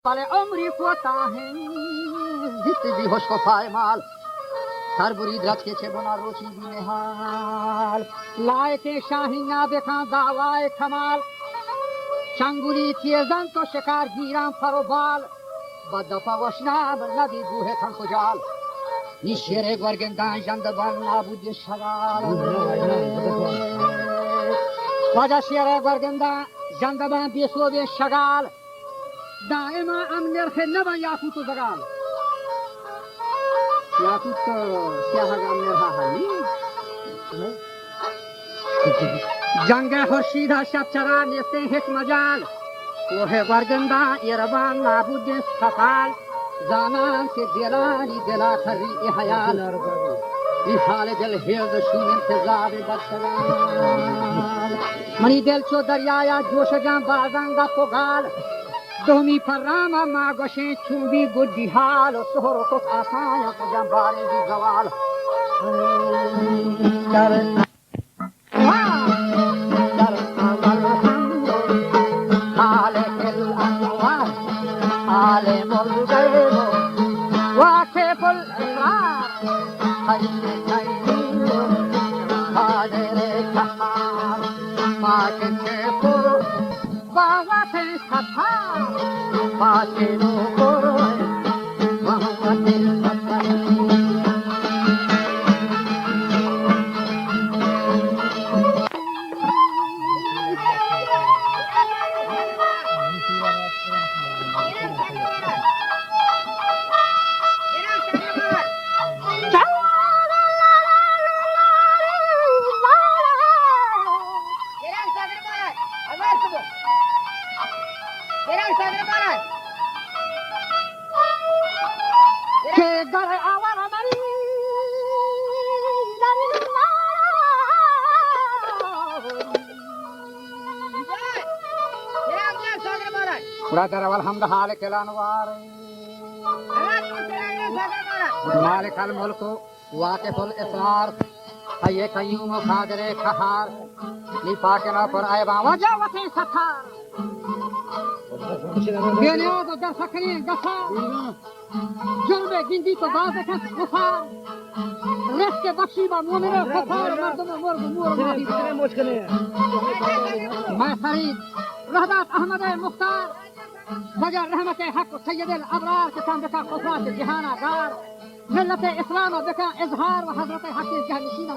पले उम्री कोता है जितनी होश को पायमाल सर बुरी द्रज के छे बना रोची भी निहाल लाए के शाहीना देखा दावाए कमाल चंगुली तेजन तो शिकार गिरां फरोबाल बदफा वशना नदी गुहे थन कुजाल निशेरे गरगंदा जंदबान नाबुद शगाल वजह शेरे गरगंदा जंदबान बेसो बे शगाल दायमा अमनेर खन्नबा याकूत जगाल याकूत क्या है अमनेर हाली जंग खुर्शीदा शब चरा नेस्ते हिक मजाल वो है गरगंदा इरबान नाबुद सफाल जानान के दिलानी दिला खरी हयाल हाल दिल हेज शुम इंतजार बदसलाल मनी दिल चो दरियाया जोश जां बाजंगा पोगाल दोमी फरामा मागोशे चुंबी गुड्डी हाल सोहरो को आसाया को जंबारे दी गवाल कर हाले दिल अनवार हाले मुल गए वाके फुल हईले नहीं हाले रे कहार माके के पुरो बावा से सफा माके नो पुरो बावा दिल सफा Brother, alhamdulillah, kelanwar. Malik al-mulku, waqiful israr. Hayye qayyum qadire qahar. Li pakina par ayba wajawati sathar. Beniaz dar sakrin gafar. Julme gindi to baaz kas gafar. Reske bakshi ba mu'mina gafar mardum murd murd kitere mushkil hai. Ma Farid, Rahdat Ahmad al-Mukhtar. فجر رحمة حق سيد الأبرار كتان بك قصات الجهانا دار ملة إسلام بك إظهار وحضرة حق الجهنشين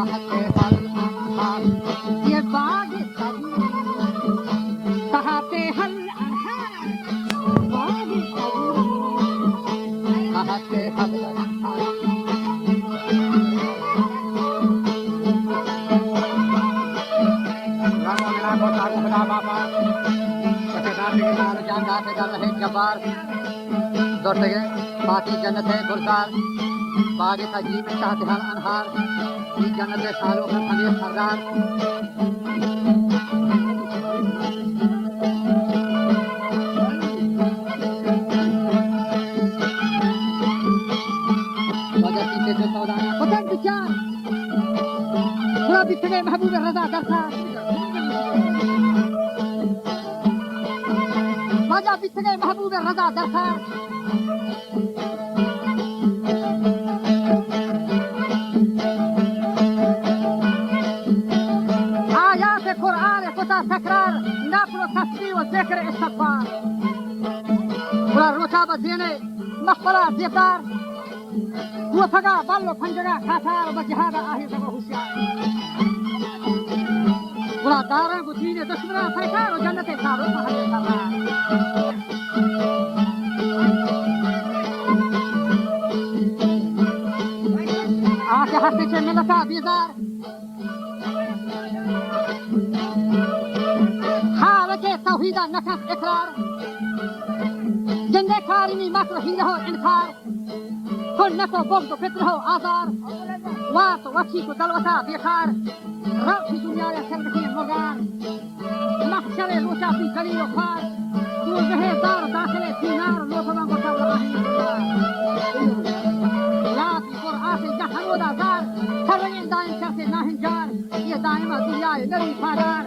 कहते हल अनहार ये बाग कहते हल अनहार बाग कहते हल अनहार जब्बार दौड़ते गए बाकी जन्नत है गुलजार बाग तजीब में कहते हल अनहार ये जन्नत सालों का समीर सरदार बिछड़े महबूब रजा दरसार वजह बिछड़े महबूब रजा दरसार आयात कुरान कुता तकरार नफल तस्बीह व जिक्र इस्तगफार वला रोचा बजेने मखबरा देदार वो फगा बल्लो फंजगा खासार व जिहाद आहिर सब होशियार वला दारा गुदीने दुश्मना सरकार और जन्नत सारो महल सरदार आके हस्ते चे मिलता बेजार हाल के तौहीदा नखस इकरार जिंदे कारिनी मक्र ही रहो इनकार कुल नफो बुग़्ज़ फित्र हो आजार वात वसी को दलवसा बेकार रफ़ी दुनिया या सरगही मगार महशरे लोचा फी गली व खार तू जहे दार दाखिले दीनार लोथवा को सब रही लात कुरान से जहनोदा जार सरगन दाइन करते नाहिन जार ये दाइमा दुनिया नरी फारार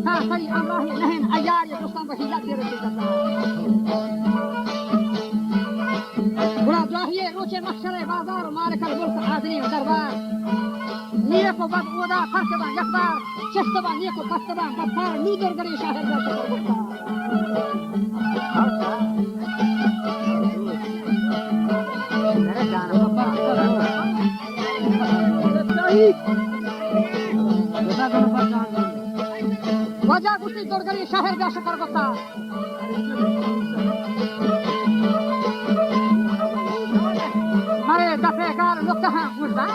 था सही अल्लाह नहन अयार ये दुश्मन वही लगे रहे करता बुरा जाहिए रोचे महशरे बाजार मालिक मुल्क आदमी दरबार नीको बद ओदा फरसबा यकबार चस्तबा नीको फस्तबा बफार नीदर गरी शाहर का शुक्र मेरे जान वजह गुस्सी दौड़ गरी शाहर का शुक्र बता मरे दफे कार नुक्ता है मुर्दा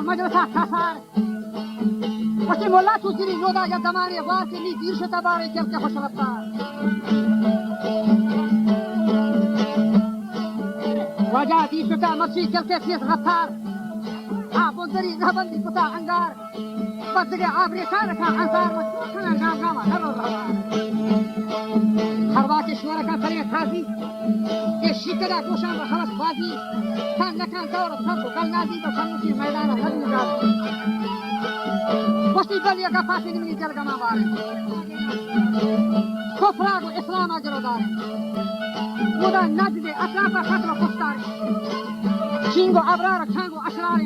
मजरसा खासार वसी मोला तुझरी लोदा या दमारे वासे नी दीर्ष तबारे जब के खुश रफ्तार वजह दीर्ष का मक्सी चलते तेज रफ्तार आप उधरी रहबंदी कुता अंगार बदले आबरे शान का अंसार मचना गांव गांव हरो रहा हरवा के श्वर का करे खासी ये शिकरा कोशान हरस बाजी खान लखान दौर सब गलनाजी तो समुची मैदान हर निकाल वसी बलिया का फांसी निमनी जल गमा बारे कुफरा को इस्लाम अजरदार मुदा नजदे अतराफा खत्म खुस्तार शिंगो अबरार खांगो अशरार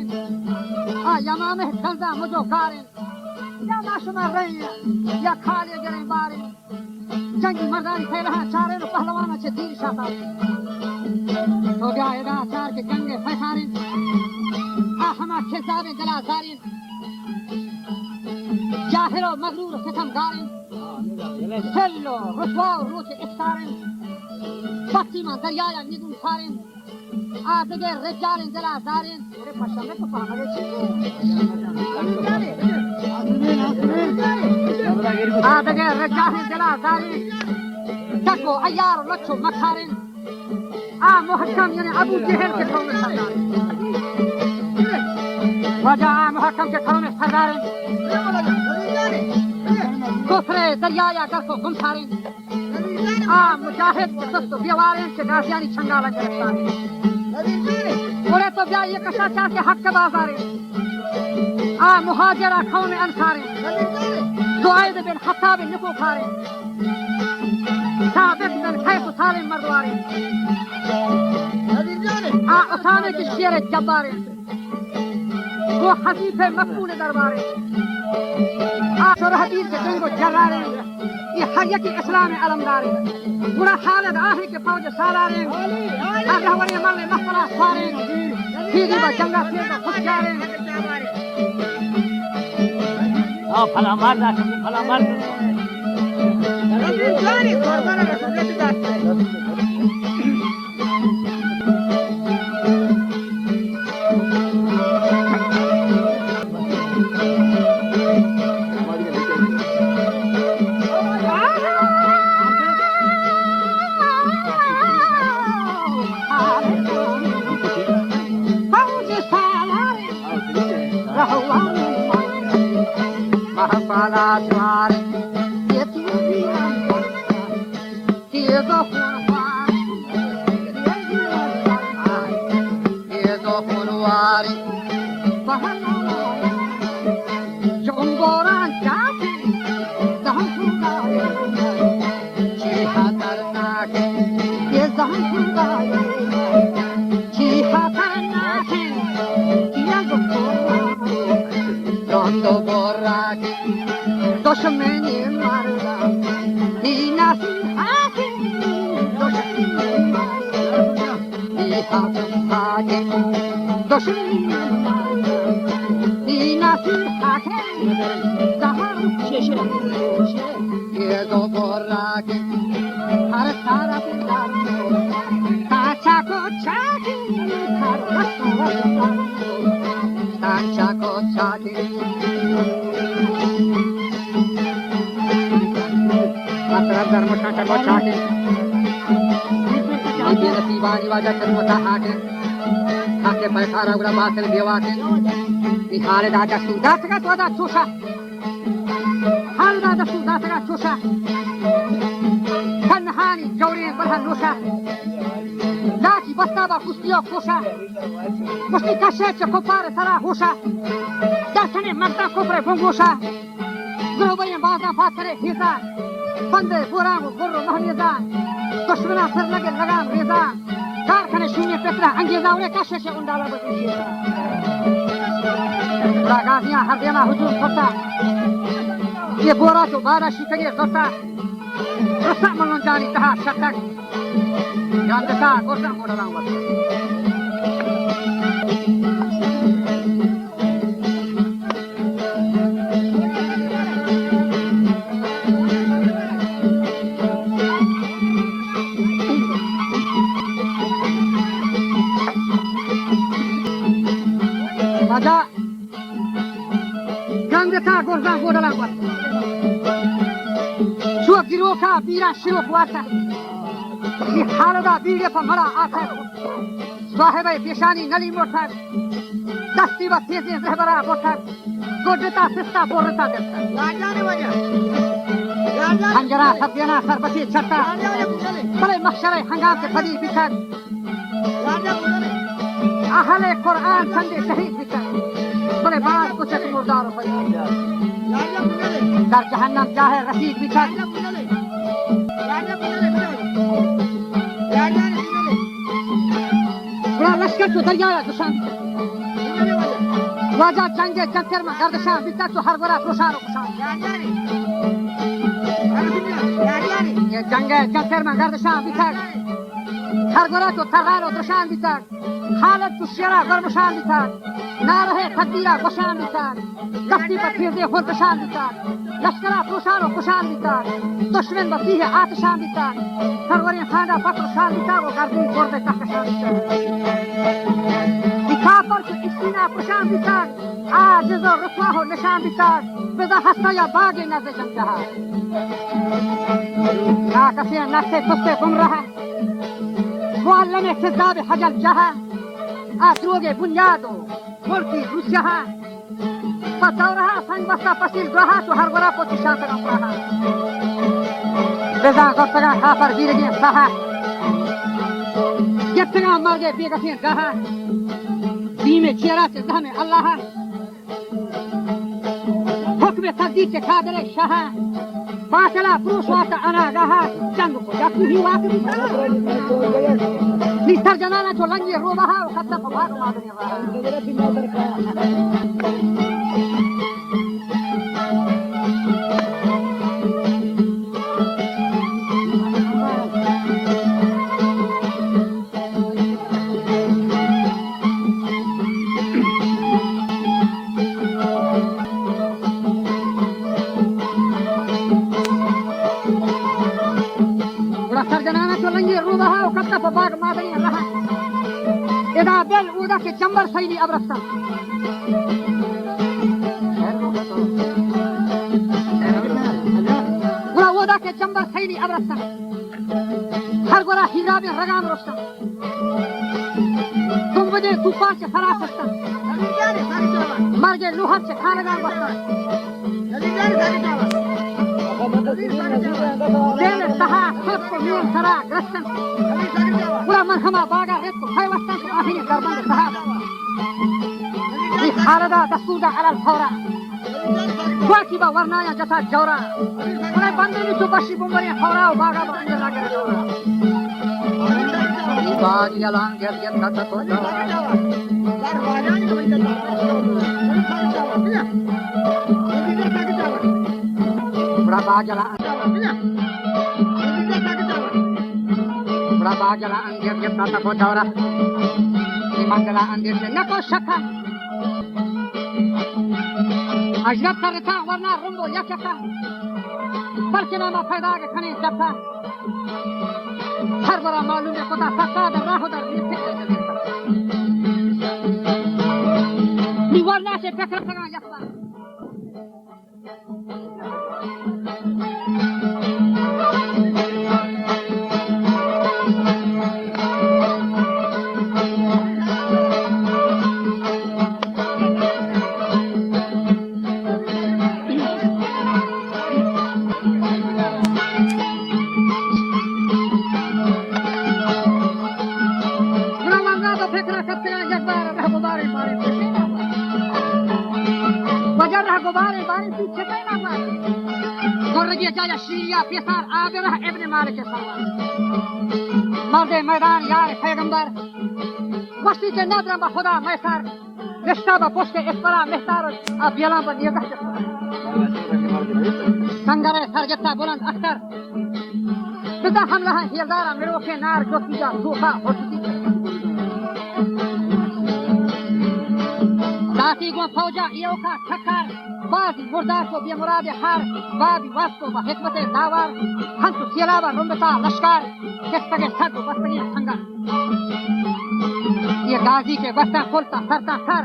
आ यमामे गलदा मुजो गारे या माशुमा रही या खाले जरे बारे जंगी मर्दानी थे रहा चारे नो पहलवाना छे दीर शाता हो गया एदा चार के जंगे फसारे आ हमा खिसाबे जला जारे जाहिरो मगरूर सितम गारे हेलो रुसवा रोचे इफ्तारे फतिमा दरिया या निदुन सारे आ दगे रजाले जला जारे अरे पशमे तो पागल छे आ दगे रजाले जला जारे तको अयार लच्छो मखारेन आ मुहक्कम यानी अबू जहल के कौम सरदार वजह आ मुहक्कम के कौम सरदार कुफरे दरिया या कर को गुमसारे आ मुजाहिद के सस्तो बेवारे के गाजियानी छंगा लगे रखता ओरे तो ब्या ये कशा चाह के हक के बाजारे आ मुहाजिरा कौम अंसारे दुआए बिन हसाब निको खारे साबित बिन खैफ सारे मर्दवारे आ उसामे की शेर जब्बारे वो हसीफे मकबूल दरबारे आ सुरहदीर के जंगो जगारे ये हय्यत इस्लाम अलमदारे बुरा खालिद आही के फौज सालारे अल्लाह वली मरने मखबरा फिरी बचंगा फिर खुद जा रहे हैं हाँ फला मार दा फला मार Mahapalatuar, Doshmeni marla, dina si hake, doshmeni marla, dina si hake, doshmeni marla, dina si hake, zahar sheshe, ye do borake, har sara pindar, tacha ko chake, har raswa, tacha ko chake. धर्मशास्त्र को छाटे ये नसीबानी वाजा चलता हाटे आके पैसा रगड़ा basal बेवाके निहाले दादा सुदास का तोदा चूसा हाल दादा सुदास का चूसा कन्हानी जौरी बल्हा नोसा लाकी बस्ताबा कुस्तियो कोसा कुस्ती कशे चकोपारे सरा होसा दर्शने मगता कोपरे बंगोसा गुरुबरी बाजा फातरे हिसा बंदे पुरानो गुरु महनेजा दुश्मना सर लगे लगाम रेजा कारखाने शून्य पेत्रा अंगेजा उन्हें काशे से उंडाला बचेगा रागाजियां हरदेना हुजूम करता ये बोरा जो बारा शिकरिया करता रसा मनों जानी कहा शक्कर याद रखा कोसा मोड़ा हुआ Raja, ganda ta gorza godala wat. Suak diroka bira shiro wata. Ye halada bige pa mara aata. Sahibai peshani nali mota. Dasti ba teze zehbara mota. Godeta sista borta desta. Raja ne waja. Raja hanjara satyana sarbati chatta. Bale mahshare hangam ke phadi bichan. Raja bodale. Ahale Quran sande shahid bichan. बड़े बात कुछ मुर्दार दर जहन्नम चाहे रसीद बिछा बड़ा लश्कर तो दरिया दुशान वाजा जंगे जंतर में गर्दशान बिता तो हर बड़ा प्रोशान ये जंगे जंतर में गर्दशान बिता हर बड़ा तो थरारो दुशान बिता हालत तो शेरा गर्मशान बिता ना रहे खतीरा कुशान बितार दस्ती पर फिरदे खुद कुशान बितार लश्करा कुशान और कुशान बितार दुश्मन बसी है आतशान बितार सरवरी खाना पत्र शान बितार वो गर्दी गोरदे का कुशान बितार दिखा पर तो इसीना कुशान बितार आज जो रुसवा हो निशान बितार बेदा हंसता या बागे नज़र जंगा ना कसे नक्शे कुस्ते गुम रहा वो अल्लाह ने सिद्धाब हजल जहा आत्रोगे बुनियादो मुल्की रुस्याहा पतौरहा संगवस्ता पसील ग्रहा तो हर बरा को दिशा कर रहा बेजा गतगा खापर वीरगे सहा यत्तगा मरगे बेगसे गहा बीमे चेहरा से धमे अल्लाह हुक्म तकदीर के कादरे शाह बासला पुरुषवात अनागाहा जंग को जाती ही वाकई निस्तर जनाना जो लंगे रोबाहा और खत्ता को भाग मारने वाला إذا بل وذاك جنبر سيدي أبرستا ولا وذاك جنبر سيدي أبرستا هر غرا هيراب رغام رستا तुम बजे तूफान से सरा सकता मर गए लोहर से खानगार बसता देने सहा खुद को मीन सरा ग्रस्तन पूरा मरहमा बागा रेत को खाई वस्तन को आखिरी गर्बन सहा ये खारदा दस्तूदा अलल फौरा वाकी बा वरनाया जता जौरा उन्हें बंदे भी तो बशी बुमरे फौरा बागा बा अंदर लागे जौरा बाग यालां गया तत तो बड़ा बाग यालां अंदर गया तत को जौरा मंगला अंदर से न को शका अजब करता वरना रुंगो या चका परचनामा फायदा के खने जता हर बड़ा मालूम है पता सकता है राहुदर निवारना से पकड़ सका जस्ता गुबारे बारे पीछे कहीं ना मार गोरजिया जाया शीरिया पेशार आबिरा इब्न मालिक के सवाल मर्दे मैदान यार पैगंबर मस्ती के नदर बा खुदा मैसार रिश्ता बा पुष्के इस्परा मेहतार अब यला बा नियत संगरे सरजता बुलंद अख्तर पिता हमला है हिलदारा मेरे के नार जोतिया धोखा होती दाती को फौजा यो का ठक्कर बाजी मुर्दार को बेमुराद हार बाबी वास्को बा हिकमत दावर हंस सिलावा रुंबता लश्कर किस्तगे सर को बस्तगी संगर ये गाजी के बस्ता खोलता सरता सर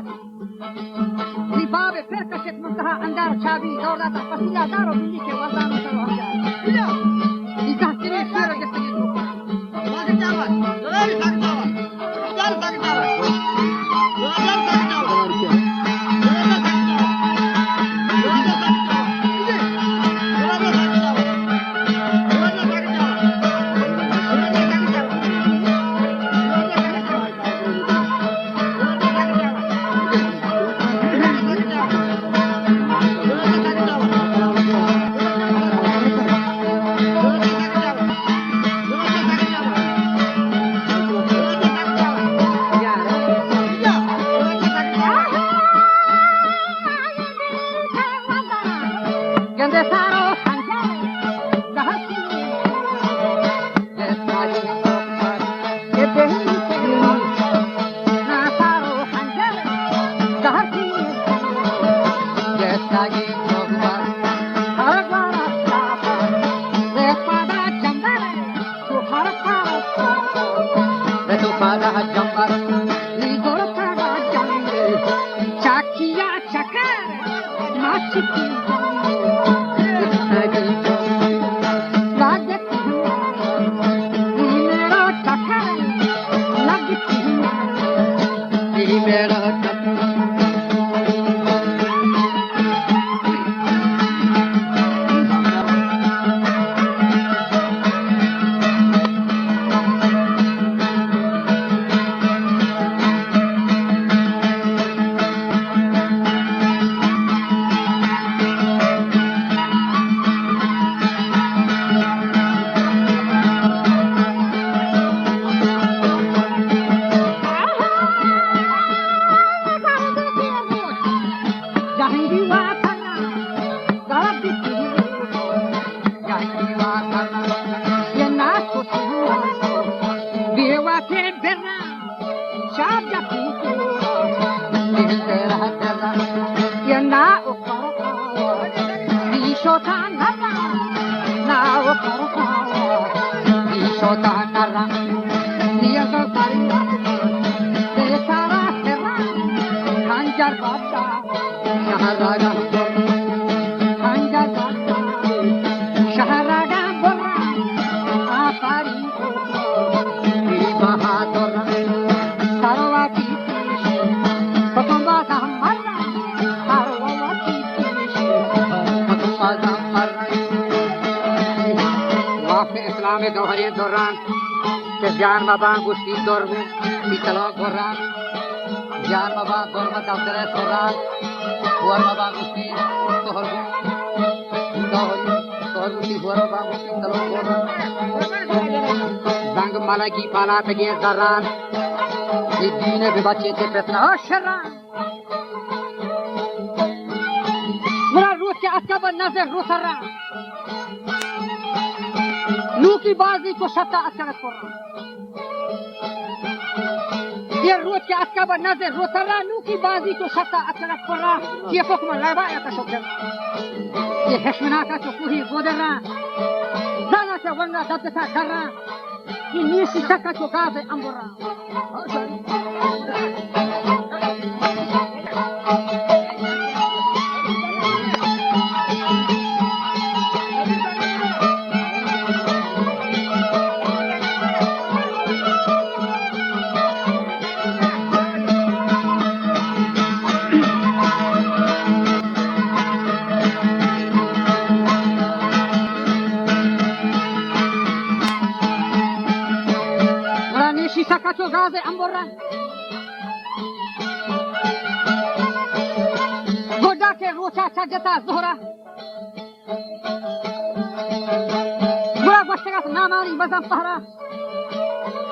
लिबाब फिर कशित मुंतहा अंदर चाबी दौड़ाता पसीना दारो बिल्ली के वरदानों से हो जाए इधर तेरे शेर के सगे धोखा वागे चावल जोरी सकतावा चल सकतावा Shaharaga Hanja Gata Shaharaga Bora Apari Bahadur Sarwati Patumba Samara Sarwati Patumba Samara Wafe Islami Dohari Doran Jan Baba Gusti Dorbu Pitalo Goran Jan Baba Dorma Daftar Soran War Baba Gusti Tohorbu Dohari Tohorbu War Baba Gusti Talo Goran Zang Malaki Pala Pege Zaran Dine Bibache Petna Sharan Mura Ruski Askaba Nazar Rusara Luki Bazi ko Shata Askarat Korra ये रोज के आज का नजर रोतरा नू की बाजी को सत्ता अचानक पड़ रहा ये फुकम लड़वाया का शब्द ये हश्मना का जो पूरी गोदरा जाना से वरना दब था कर रहा ये नीसी का जो गाज अंबरा Sakacho gaze ambora goda ke rocha chagata zohra bura bashtagat namari bazam tahra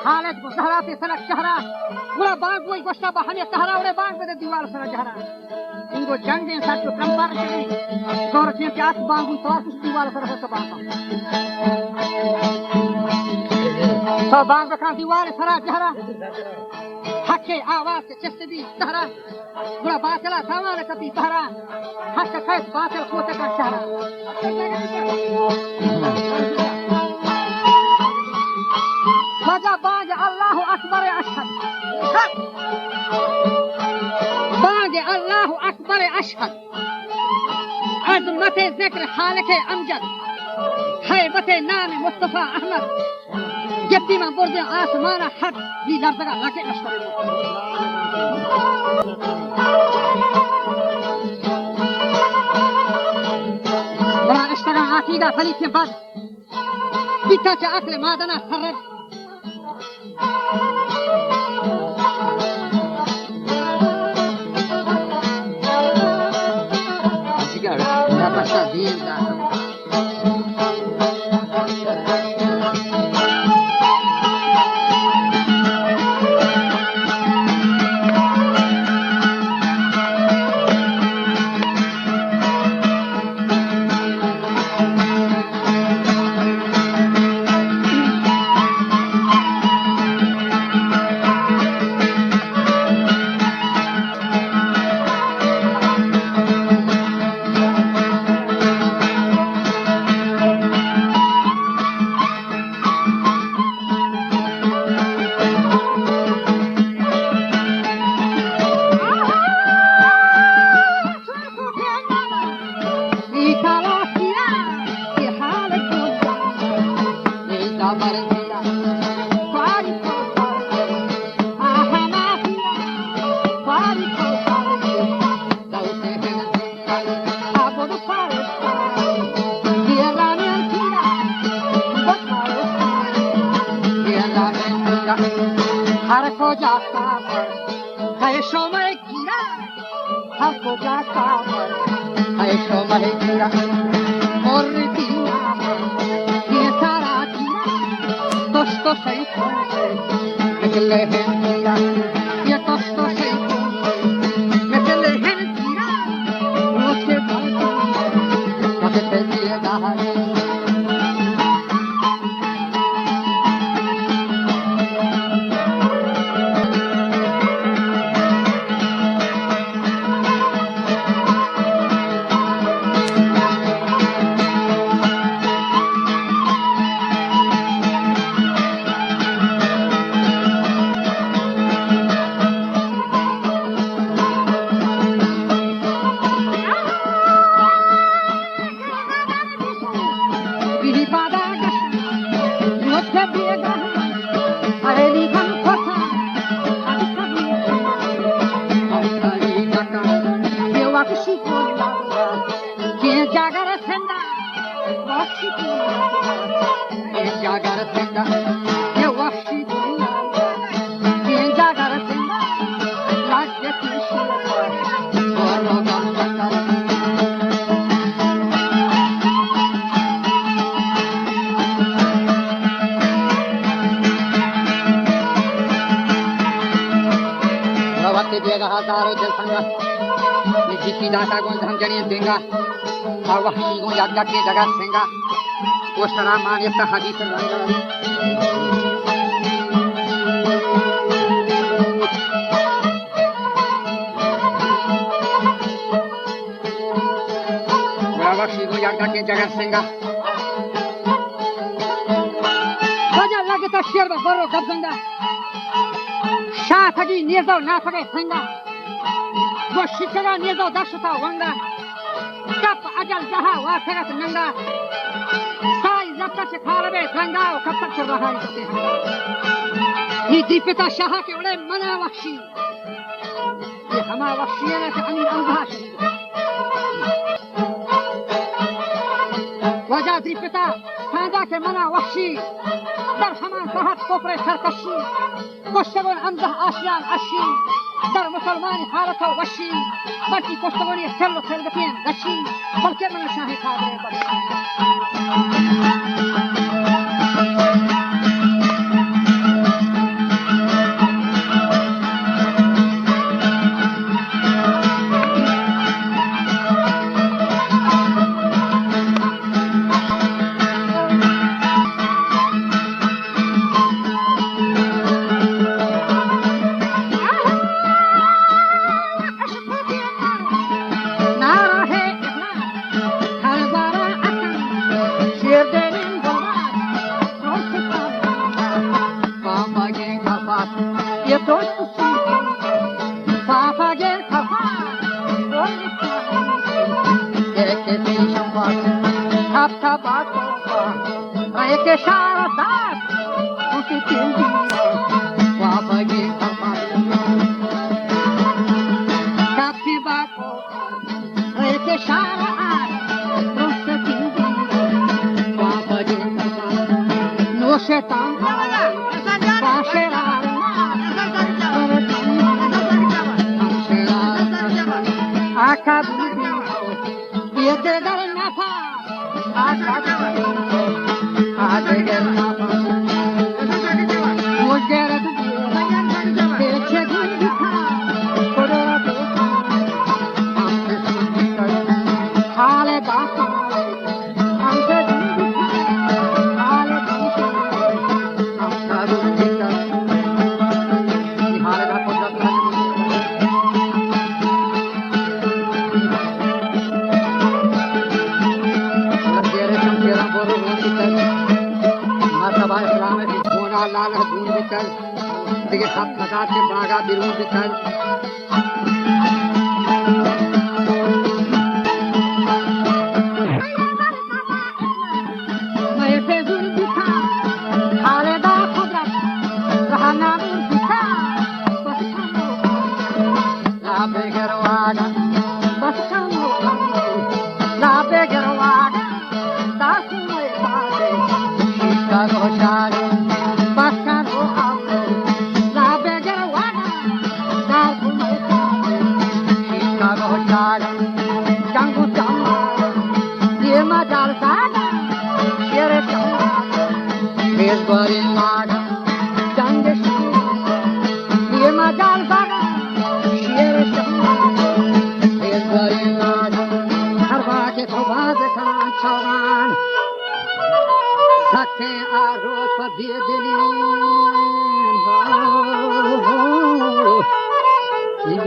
halat ko zahra se salak shahra bura baag koi bashta bahane tahra ore baag bede diwar sara jahra ingo jang den sat ko kampar chhe gor che as baangu to us diwar sara se baang तो बांग का दीवार सरा जहरा हके आवाज से चस्ती सहरा बुरा बाचला सामान कति सहरा हक कैस बाचल कोते का शहरा बजा बाज अल्लाह अकबर अशहद बाज अल्लाह अकबर अशहद अजमत जिक्र खालिक अमजद हैबत नाम मुस्तफा अहमद जब्दी में बोल दे आसमान हद भी लड़का लगे लश्कर बड़ा इश्तरा आकीदा फली के बाद बिता चा अकल मादना सरद जिगर ना बसा दीन दा हर को जाता है शोमय गिरा हर को जाता है शोमय गिरा और दिया ये सारा गिरा दोस्तों सही को निकले हैं गिरा ये दोस्तों सही को निकले हैं गिरा मुझे बात मुझे दिए दाहर Wati Diega Hazaro del Sanga, Nijiki Data Gondangani Dinga, Hawahi Yagaki Jagat Singa, Ostara Manita Hadith Ranga. Hawahi Yagaki Jagat Singa. Raja Lagita Sherba Baro Gabzanga. Shafagi Nizo Nafage Singa. Goshikara Nizo Dashata Wanga. Kap Ajal Jaha Wakarat Nanga. Sai Zapta Chakarabe Tanga, Kapacha Bahari. He Dipita Shahaki Ole Mana Washi. Hama Washiana Ani Ambashi. Raja Dipita, Tanda ke Mana Washi. Dar Haman Sahat Kopre Sarkashi. Koshtagon Amzah Asyan Ashi. Dar Musalmani Harato Washi. Baki Koshtagoni Sello Selgatin Ashi. Balkemana Shahi Kadre Bashi.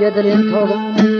Yedelin toga